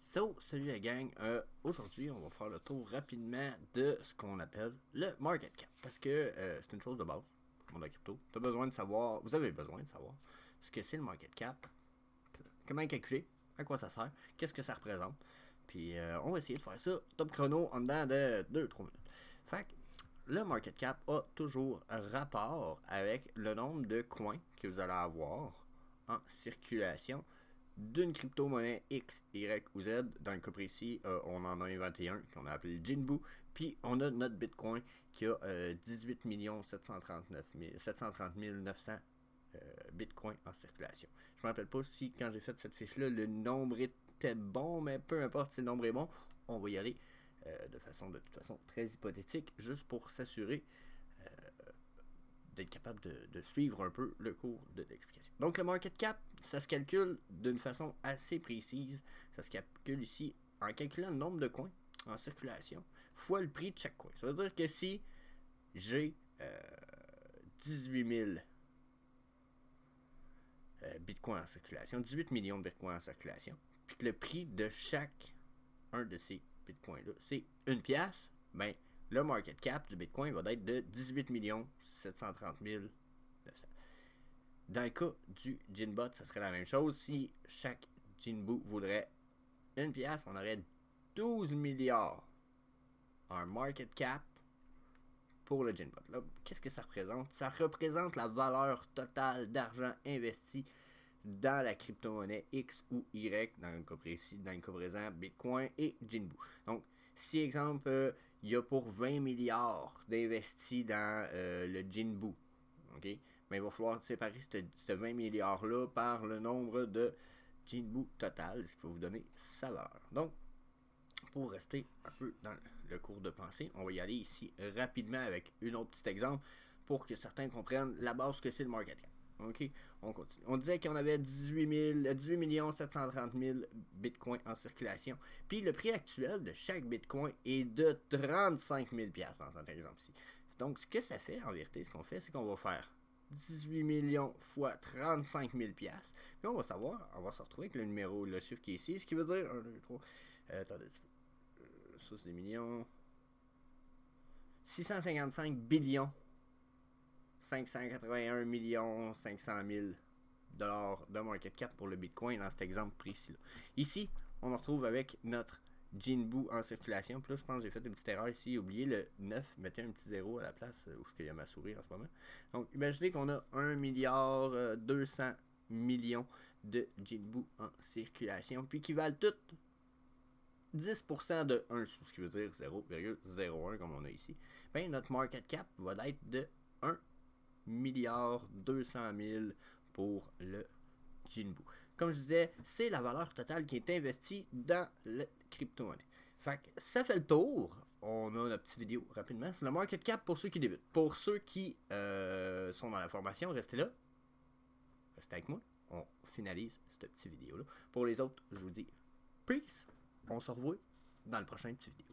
Salut la gang. Aujourd'hui, on va faire le tour rapidement de ce qu'on appelle le market cap. Parce que c'est une chose de base pour le monde de la crypto. Vous avez besoin de savoir ce que c'est le market cap, comment calculer, à quoi ça sert, qu'est-ce que ça représente. Puis on va essayer de faire ça top chrono en dedans de 2-3 minutes. Fait que le market cap a toujours un rapport avec le nombre de coins que vous allez avoir en circulation d'une crypto-monnaie X, Y ou Z. Dans le cas précis, on en a inventé un qu'on a appelé Jinbu. Puis on a notre Bitcoin qui a 18 730 900 Bitcoin en circulation. Je me rappelle pas si quand j'ai fait cette fiche-là, le nombre était bon, mais peu importe si le nombre est bon, on va y aller de toute façon très hypothétique, juste pour s'assurer d'être capable de suivre un peu le cours de l'explication. Donc le market cap, ça se calcule d'une façon assez précise. Ça se calcule ici en calculant le nombre de coins en circulation fois le prix de chaque coin. Ça veut dire que si j'ai 18 000 bitcoins en circulation, 18 millions de bitcoins en circulation, puis que le prix de chaque un de ces bitcoins-là, c'est une pièce, ben le market cap du bitcoin va être de 18 730 900. Dans le cas du Jinbot, ça serait la même chose. Si chaque Jinbu vaudrait une pièce, on aurait 12 milliards en market cap pour le Jinbot. Là, qu'est-ce que ça représente? Ça représente la valeur totale d'argent investi dans la crypto-monnaie X ou Y, dans le cas précis, dans le cas présent, Bitcoin et Jinbu. Donc, si, exemple, il y a pour 20 milliards d'investis dans le Jinbu, ok, mais il va falloir séparer ce 20 milliards-là par le nombre de Jinbu total, ce qui va vous donner sa valeur. Donc, pour rester un peu dans le cours de pensée, on va y aller ici rapidement avec un autre petit exemple pour que certains comprennent la base que c'est le market cap. Ok, on continue. On disait qu'on avait 18 730 000 bitcoins en circulation. Puis le prix actuel de chaque bitcoin est de 35 000 dans cet exemple-ci. Donc ce que ça fait en vérité, ce qu'on fait, c'est qu'on va faire 18 millions fois 35 000 Puis on va savoir, on va se retrouver avec le numéro, le chiffre qui est ici, ce qui veut dire 1, 2, 3. Attendez, ça c'est des millions. 655 billions 581 millions 500 000 dollars de market cap pour le Bitcoin dans cet exemple précis-là. Ici, on se retrouve avec notre Jinbu en circulation. Puis là, je pense que j'ai fait une petite erreur ici. Oubliez le 9, mettez un petit 0 à la place où il y a ma souris en ce moment. Donc, imaginez qu'on a 1 milliard 200 millions de Jinbu en circulation, puis qui valent toutes 10% de 1 sou, ce qui veut dire 0,01 comme on a ici. Ben, notre market cap va être de 1 milliard 200 000 pour le Jinbu. Comme je disais, c'est la valeur totale qui est investie dans le crypto-monnaie. Fait que ça fait le tour. On a notre petite vidéo rapidement. C'est le market cap pour ceux qui débutent. Pour ceux qui sont dans la formation, restez là. Restez avec moi. On finalise cette petite vidéo-là. Pour les autres, je vous dis peace. On se revoit dans le prochain petit vidéo.